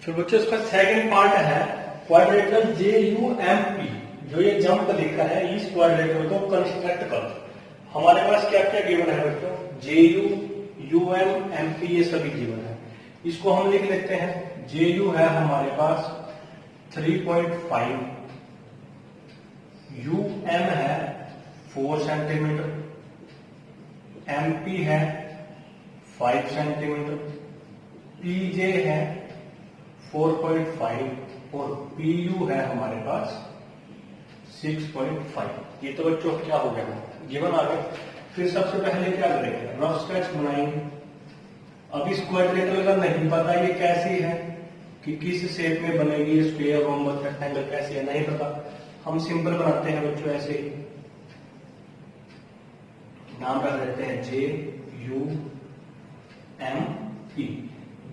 फिर बच्चों इसका सेकंड पार्ट है क्वाड्रेटर JUMP। जो ये जंप लिखा है इस क्वाड्रेटर को कंस्ट्रक्ट करो। हमारे पास क्या क्या गिवन है बच्चों, JUUM MP ये सभी गिवन है। इसको हम लिख लेते हैं। JU है हमारे पास 3.5, UM है 4 सेंटीमीटर, MP है 5 सेंटीमीटर, PJ है 4.5 और PU है हमारे पास 6.5। ये तो बच्चों क्या हो गया, गिवन आ गया। फिर सबसे पहले क्या करेंगे, रफ स्केच बनाएंगे। अब इस क्वाड्रेटर का नहीं पता ये कैसी है, कि किस शेप में बनेगी, स्क्वायर, रोम्बस, रेक्टेंगल कैसी है नहीं पता। हम सिंपल बनाते हैं बच्चों, ऐसे ही नाम रख देते हैं JUMP।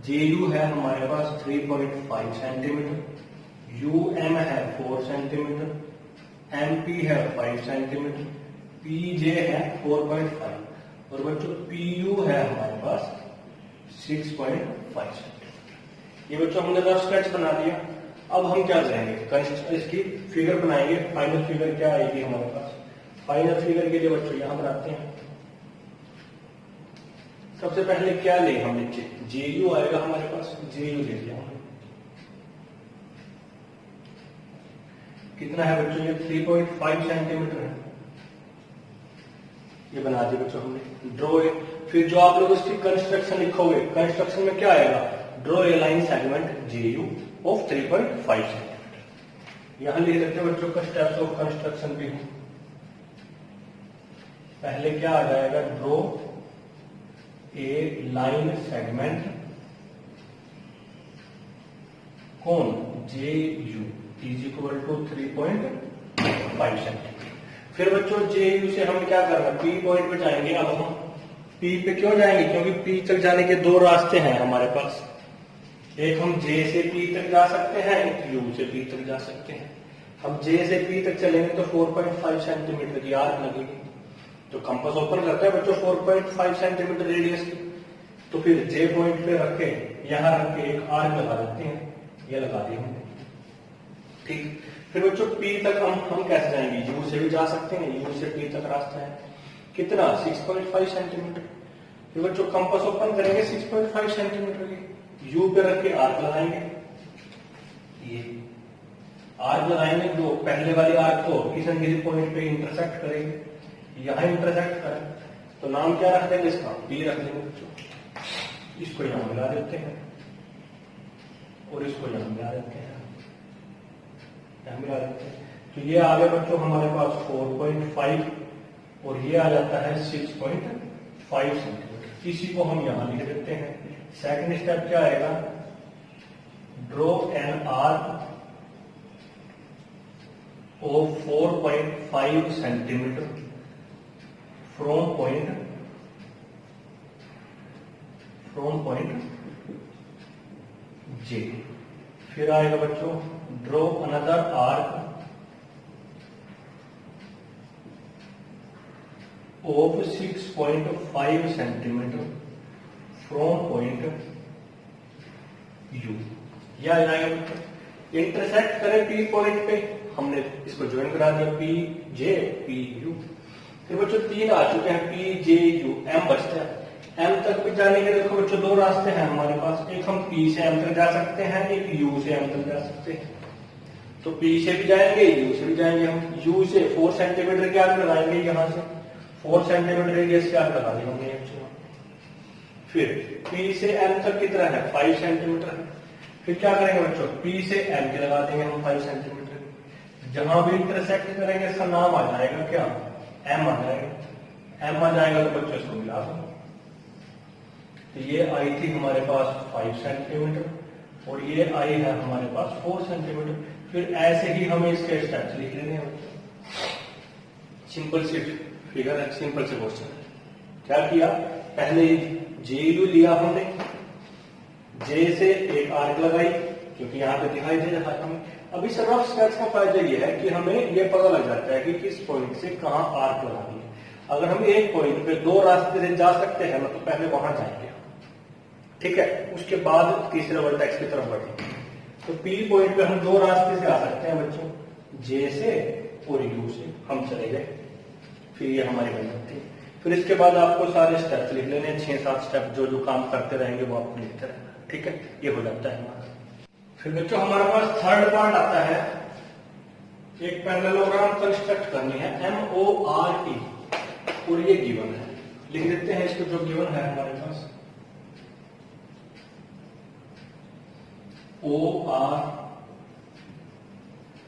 JU है हमारे पास 3.5 सेंटीमीटर, UM है 4 सेंटीमीटर, MP है 5 सेंटीमीटर, PJ है 4.5 और बच्चों PU है हमारे पास 6.5 सेंटीमीटर। ये बच्चों हमने रफ स्केच बना दिया। अब हम क्या करेंगे, इसकी फिगर बनाएंगे। फाइनल फिगर क्या आएगी हमारे पास, फाइनल फिगर के लिए बच्चों यहां बनाते हैं। सबसे पहले क्या ले हम नीचे, JU आएगा हमारे पास, JU ले लिया हमने। कितना है बच्चों, ये 3.5 सेंटीमीटर है। ये बना दिया बच्चों हमने। ड्रॉ, फिर जो आप लोग इसकी कंस्ट्रक्शन लिखोगे, कंस्ट्रक्शन में क्या आएगा, draw a line segment JU of 3.5 centimetre. यहां लिख देते हैं बच्चों का स्टेप्स ऑफ कंस्ट्रक्शन भी। पहले क्या आ जाएगा, ड्रॉ ए लाइन सेगमेंट कौन, JU is equal to 3.5 centimetre. फिर बच्चों JU से हम क्या करना, P पॉइंट पे जाएंगे। अब हम P पे क्यों जाएंगे, क्योंकि P तक जाने के दो रास्ते हैं हमारे पास। एक हम J से P तक जा सकते हैं, एक U से P तक जा सकते हैं। हम J से P तक चलेंगे तो 4.5 सेंटीमीटर की आर्क लगेगी। तो कंपास ओपन करते हैं बच्चों 4.5 सेंटीमीटर रेडियस की। तो फिर J पॉइंट पे रख के, यहां रख के एक आर्क लगा देते हैं। ये लगा दी हमने, ठीक। फिर बच्चों P तक हम कैसे जाएंगे, U से भी जा सकते हैं। U से P तक रास्ता है कितना, 6.5 सेंटीमीटर। फिर बच्चों कंपास ओपन करेंगे 6.5 सेंटीमीटर की, U पे रख के आर्क लगाएंगे। ये आर्क लगाएंगे, जो पहले वाली आर्क को किसी न किसी पॉइंट पे इंटरसेक्ट करेंगे। यहां इंटरसेक्ट करें तो नाम क्या रख देंगे इसका, P रख देंगे बच्चों। इसको यहां मिला देते हैं और इसको यहां मिला देते हैं, यहां मिला देते हैं। तो ये आ गया बच्चों हमारे पास 4.5 और ये आ जाता है 6.5 सेंटीमीटर। इसी को हम यहां लिख देते हैं। सेकंड स्टेप क्या आएगा, draw an arc of 4.5 centimetre from point J। फिर आएगा बच्चों, draw another arc of 6.5 centimetre from point U। यह आ जाएगा बच्चों, इंटरसेक्ट करें P पॉइंट पे, हमने इसको ज्वाइन करा दिया PJ PU। फिर बच्चों 3 आ चुके हैं, PJU, M बचता है। M तक भी जाने के देखो बच्चों दो रास्ते हैं हमारे पास, एक हम P से M तक जा सकते हैं, एक U से M तक जा सकते हैं। तो P से भी जाएंगे, U से भी जाएंगे। हम U से 4 सेंटीमीटर की आर्क लगाएंगे, यहां से 4 सेंटीमीटर रेडियस की आर्क लगा दी हमने। फिर P से M तक कितना है, 5 सेंटीमीटर है। फिर क्या करेंगे बच्चों, P से M के लगा देंगे हम 5 सेंटीमीटर। जहां भी इंटरसेक्ट करेंगे इसका नाम आ जाएगा क्या, M आ जाएगा। M आ जाएगा तो बच्चों इसको मिला दो। तो ये आई थी हमारे पास 5 सेंटीमीटर और ये आई है हमारे पास 4 सेंटीमीटर। फिर ऐसे ही हमें इसके स्टेप्स लिख लेने हैं। सिंपल सी फिगर है, सिंपल से क्वेश्चन है। क्या किया, पहले JU लिया हमने, J से एक आर्क लगाई क्योंकि यहाँ पे दिखाई दे रहा है हमें। अब इस रफ स्केच का फायदा ये है कि हमें ये पता लग जाता है कि किस पॉइंट से कहाँ आर्क लगानी है। अगर हम एक पॉइंट पे दो रास्ते से जा सकते हैं, मतलब पहले वहां जाएंगे, ठीक है, उसके बाद तीसरे वर्टेक्स की तरफ बढ़ेंगे। तो पी पॉइंट पे हम दो रास्ते से आ सकते हैं बच्चों, जे से और यू से हम चले गए, फिर ये हमारी बन जाती है। फिर इसके बाद आपको सारे स्टेप्स लिख लेने, 6-7 स्टेप जो जो काम करते रहेंगे वो आपको लिखते रहना, ठीक है। ये हो जाता है हमारा। फिर बच्चों हमारे पास थर्ड पार्ट आता है, एक पैरेललोग्राम कंस्ट्रक्ट करनी है, MORE, और ये गिवन है, लिख देते हैं इसको। जो गिवन है हमारे पास OR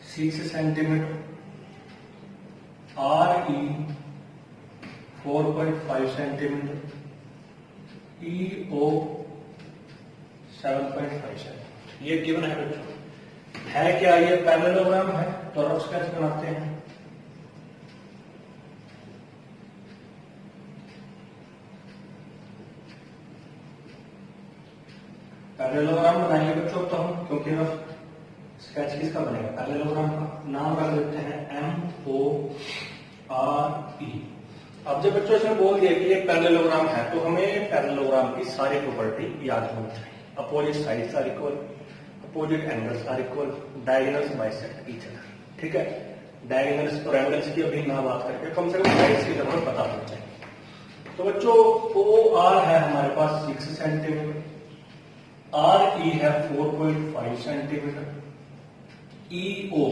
6 centimetre, RE 4.5 centimetre, EO 7.5 centimetre, ये गिवन है बच्चों। है क्या ये पैरेललोग्राम है, तो रफ स्केच बनाते हैं। पैरेललोग्राम बनाएंगे बच्चों तो हम, क्योंकि रफ स्केच किसका बनेगा, पैरेललोग्राम का। नाम रख देते हैं MORE। अब जब बच्चों से बोल दिया कि ये पैरेललोग्राम है, तो हमें पैरेललोग्राम की सारी प्रॉपर्टी याद होनी चाहिए। Opposite sides are equal, opposite angles are equal, diagonals bisect each other, ठीक है। डायगोनल्स और एंगल्स की अभी ना बात करके कम से कम साइड्स की तरफ पता होना चाहिए। तो बच्चों OR है हमारे पास 6 सेंटीमीटर, RE है 4.5 सेंटीमीटर, EO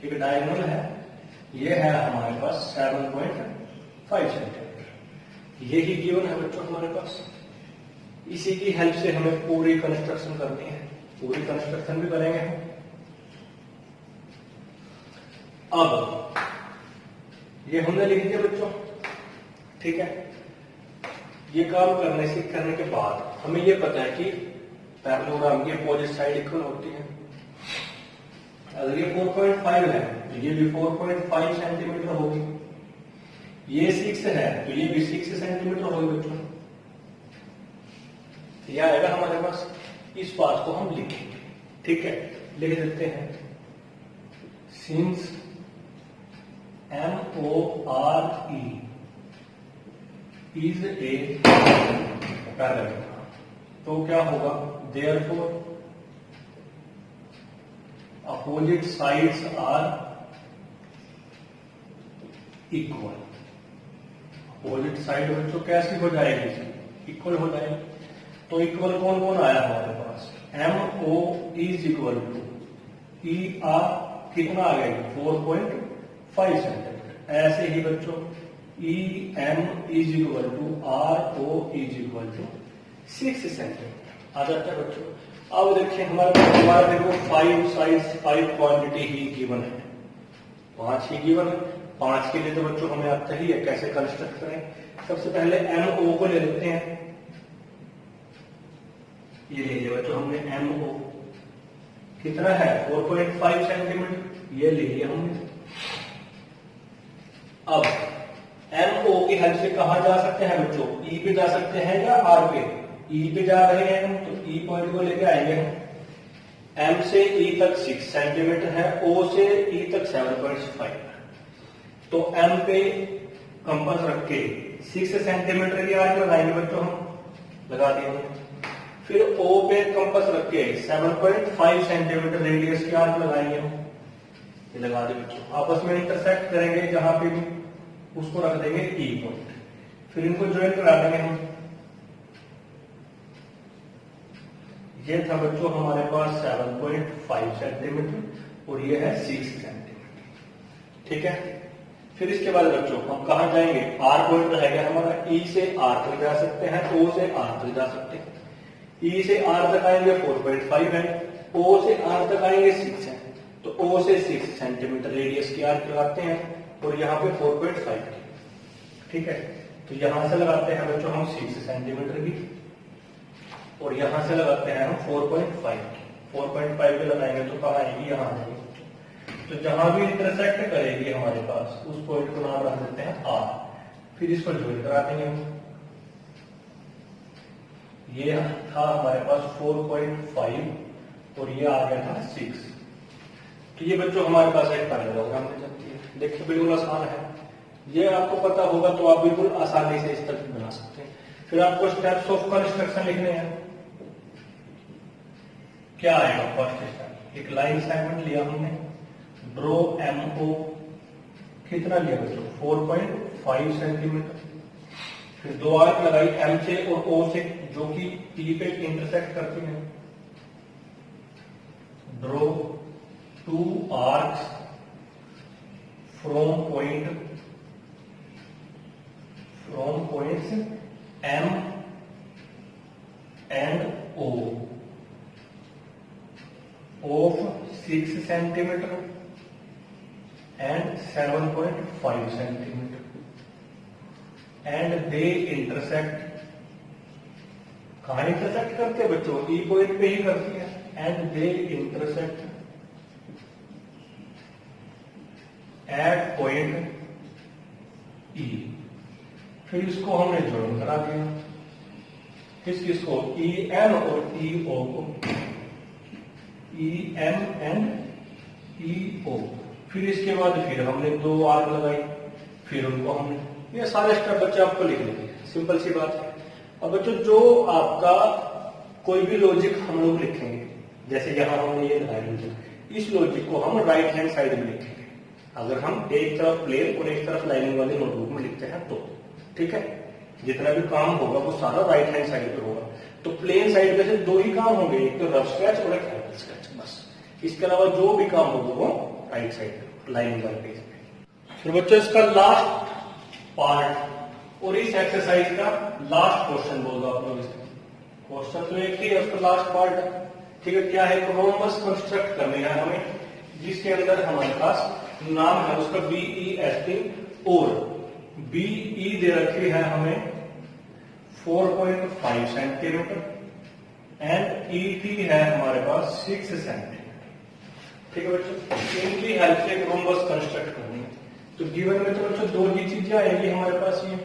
एक डायगोनल है, ये है हमारे पास 7.5 सेंटीमीटर। यही गिवन है बच्चों हमारे पास। इसी की हेल्प से हमें पूरी कंस्ट्रक्शन करनी है, पूरी कंस्ट्रक्शन भी करेंगे हम। अब ये हमने लिख दिया बच्चों, ठीक है। ये काम करने के बाद हमें ये पता है कि पैरेललोग्राम की अपोजिट साइड इक्वल होती है। अगर ये 4.5 है तो ये भी 4.5 सेंटीमीटर होगी, ये 6 है तो ये भी 6 सेंटीमीटर होगी बच्चों। यह आएगा हमारे पास, इस बात को हम लिखेंगे, ठीक है। लिख देते हैं, since MORE is a parallelogram, तो क्या होगा, therefore opposite sides are equal. Opposite side बच्चों कैसी हो जाएगी, इक्वल हो जाएगी। तो इक्वल कौन कौन आया हमारे पास, MO is equal to ER कितना आ गया, 4.5 सेंटीमीटर। ऐसे ही बच्चों EM is equal to RO is equal to 6 centimetre आ जाता है बच्चों। अब देखिए हमारे देखो 5 साइज 5 क्वांटिटी ही गिवन है, 5 ही गिवन है। 5 के लिए तो बच्चों हमें आता ही है कैसे कंस्ट्रक्ट करें। सबसे पहले MO को ले लेते हैं, ये ले लिया बच्चों हमने MO, कितना है 4.5 सेंटीमीटर, ये ले लिया हमने। अब MO की हेल्प से कहा जा सकते हैं बच्चों, E पे जा सकते हैं या R पे। E पे जा रहे हैं हम तो E पॉइंट को लेके आएंगे हम। M से E तक 6 सेंटीमीटर है, O से E तक 7.5। तो M पे कंपास रख के 6 सेंटीमीटर की आर्क लगाएंगे बच्चों, हम लगा दिए। फिर O पे कंपास रख के 7.5 सेंटीमीटर रेडियस की आर्क लगाएंगे हम, ये लगा दे बच्चों। आपस में इंटरसेक्ट करेंगे जहां पे भी, उसको रख देंगे E पॉइंट। फिर इनको ज्वाइन करा देंगे हम। ये था बच्चों हमारे पास 7.5 सेंटीमीटर और ये है 6 सेंटीमीटर, ठीक है। फिर इसके बाद बच्चों हम कहा जाएंगे, R पॉइंट रहेगा हमारा, E से R तक जा सकते हैं, O से R तक जा सकते हैं। E से R तक आएंगे 4.5 है, O से R तक आएंगे 6 है, तो O से 6 सेंटीमीटर रेडियस की आर्क लगाते हैं और यहाँ पे 4.5 की, ठीक है। तो यहां से लगाते हैं बच्चों हम 6 सेंटीमीटर की और यहां से लगाते हैं हम 4.5 की। 4.5 के लगाएंगे तो कहाँ आएगी, यहाँ आएगी। तो जहां भी इंटरसेक्ट करेगी हमारे पास, उस पॉइंट को नाम रख देते हैं R। फिर इसको ज्वाइन करा देंगे हम। ये था हमारे पास 4.5 और ये आ गया था 6। तो ये बच्चों हमारे पास एक पैरेललोग्राम बन जाती है। देखिए बिल्कुल आसान है, ये आपको पता होगा तो आप बिल्कुल आसानी से इस तरह बना सकते हैं। फिर आपको स्टेप्स ऑफ कंस्ट्रक्शन लिखने हैं। क्या आएगा फर्स्ट स्टेप, एक लाइन सेगमेंट लिया हमने, ड्रॉ MO कितना लिया बच्चों 4.5 सेंटीमीटर, फिर दो आर्क लगाई M से और O से जो कि P पे इंटरसेक्ट करती है, draw 2 arcs from points M and O of 6 centimeter and 7.5 centimeter and they intersect, कहाँ इंटरसेक्ट करते हैं बच्चों, E पॉइंट पे ही करती है, and they intersect at point E। फिर इसको हमने ज्वाइन करा दिया, किसको EM और EO को, EM एंड EO। फिर इसके बाद फिर हमने दो आर्क लगाई, फिर उनको हमने, ये सारे स्टेप बच्चे आपको लिख लेंगे, सिंपल सी बात है। अब बच्चों जो आपका कोई भी लॉजिक हम लोग लिखेंगे, जैसे यहां हमने ये लगाया लॉजिक, इस लॉजिक को हम राइट हैंड साइड में लिखेंगे, अगर हम एक तरफ प्लेन और एक तरफ लाइनिंग वाले नोटबुक में लिखते हैं तो, ठीक है, जितना भी काम होगा वो सारा राइट हैंड साइड पे होगा। तो प्लेन साइड पे से दो ही काम होंगे, एक तो रफ स्केच और एक हैंड स्केच, बस। इसके अलावा जो भी काम होगा वो राइट साइड पे लाइनिंग वाले पेज पे। फिर बच्चों इसका लास्ट पार्ट और इस एक्सरसाइज का लास्ट क्वेश्चन बोल दो आप लोग, क्वेश्चन तो एक ही है, उसका लास्ट पार्ट है, ठीक है। क्या है, रोम्बस कंस्ट्रक्ट करने है हमें, जिसके अंदर हमारे पास नाम है उसका BEST और BE दे रखी है हमें 4.5 सेंटीमीटर एंड ET है हमारे पास 6 सेंटीमीटर, ठीक है बच्चों। इनकी हेल्प से एक रोम्बस कंस्ट्रक्ट करनी है। तो गिवन में तो बच्चों दो ही चीजें आएगी हमारे पास, ये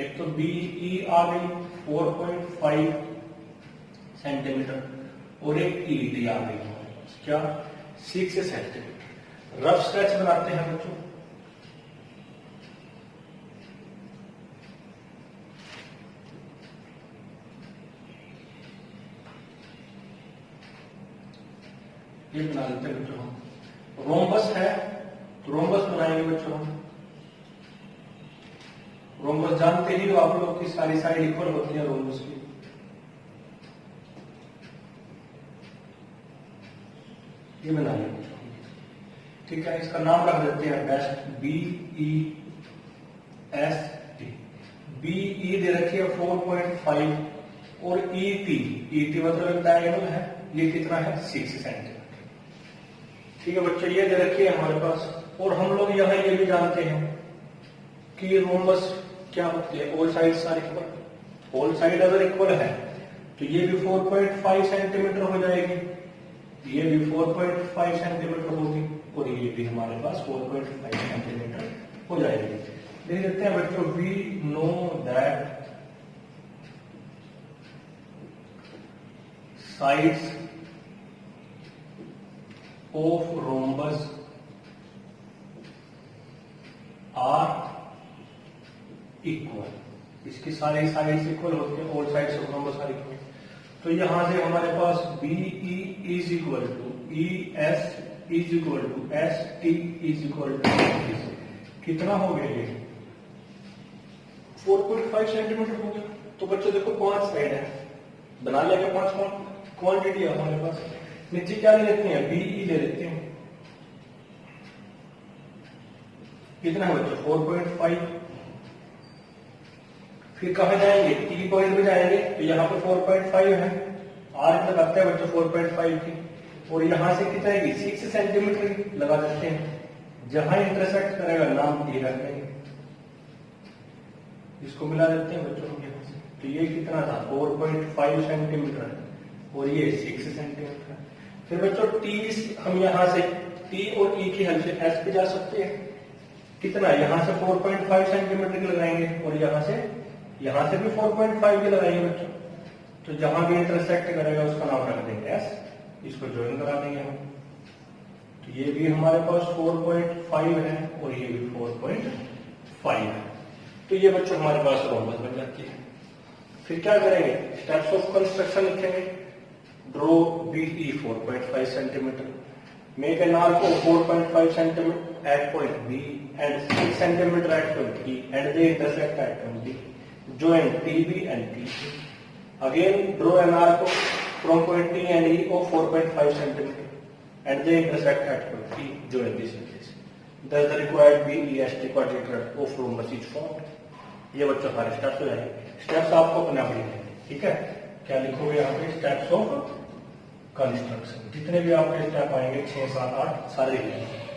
एक तो BE आ गई 4.5 सेंटीमीटर और एक ET आ गई हमारे पास क्या 6 सेंटीमीटर। रफ स्केच बनाते हैं बच्चों, ये बना लेते हैं बच्चों हम। रोम्बस है तो रोम्बस बनाएंगे बच्चों हम। रोम्बस जानते ही हो आप लोग की सारी साइड इक्वल होती है रोम्बस की। ये बनाइए बच्चों, ठीक है। इसका नाम रख देते हैं बेस्ट, BEST। BE दे रखी है 4.5 और ET मतलब डायगोनल है, ये कितना है 6 सेंटीमीटर, ठीक है बच्चों। ये दे रखी है हमारे पास। और हम लोग यहाँ ये भी जानते हैं कि रोम्बस क्या होती है, all sides are equal. All side अगर इक्वल है तो ये भी 4.5 सेंटीमीटर हो जाएगी, ये भी 4.5 सेंटीमीटर होगी और ये भी हमारे पास 4.5 सेंटीमीटर हो जाएगी। देख लेते हैं बच्चों, we know that sides of rhombus are equal. इसकी सारी साइड्स इक्वल होती है, all sides of rhombus are equal. तो यहां से हमारे पास BE is equal to ES is equal to ST is equal to कितना हो गया, ये 4.5 सेंटीमीटर हो गया। तो बच्चों देखो 5 साइड है, बना लेंगे 5 क्वांटिटी है हमारे पास। नीचे क्या ले लेते हैं, BE ले लेते हैं, कितना है बच्चों 4.5। फिर कहा जाएंगे, T पॉइंट पे जाएंगे तो यहाँ पे 4.5 है, आर्क लगाते हैं बच्चों 4.5 की, और यहां से कितना है 6 सेंटीमीटर लगा देते हैं। जहां इंटरसेक्ट करेगा नाम T रख देंगे, इसको मिला देते हैं बच्चों यहाँ से। तो ये कितना था 4.5 सेंटीमीटर और ये 6 सेंटीमीटर है। फिर बच्चों T हम यहाँ से T और E की हेल्प से S पे जा सकते हैं, कितना यहाँ से 4.5 सेंटीमीटर की लगाएंगे और यहाँ से भी 4.5 की लगाएंगे बच्चों। तो जहां भी इंटरसेक्ट करेगा उसका नाम रख देंगे S, इसको ज्वाइन करा देंगे हम। तो ये भी हमारे पास 4.5 है और ये भी 4.5 है। तो ये बच्चों हमारे पास रोम्बस बन जाती है। फिर क्या करेंगे, स्टेप्स ऑफ कंस्ट्रक्शन लिखेंगे। Draw BE 4.5 centimeter. Make an arc of 4.5 centimeter at point B and 6 centimeter at point E, and they intersect at point D. Join TB and TC. Again, draw an arc from point T and E of 4.5 centimeter, and they intersect at point E. Join this and this. Thus, the required BEST quadrilateral of rhombus is formed. ये बच्चों सारे steps हो जाएंगे। Steps आपको अपने आप लिखने हैं, ठीक है। क्या लिखोगे यहाँ पे? Steps of construction. जितने भी आपके स्टेप आएंगे 6, 7, 8 सारे लिखेंगे।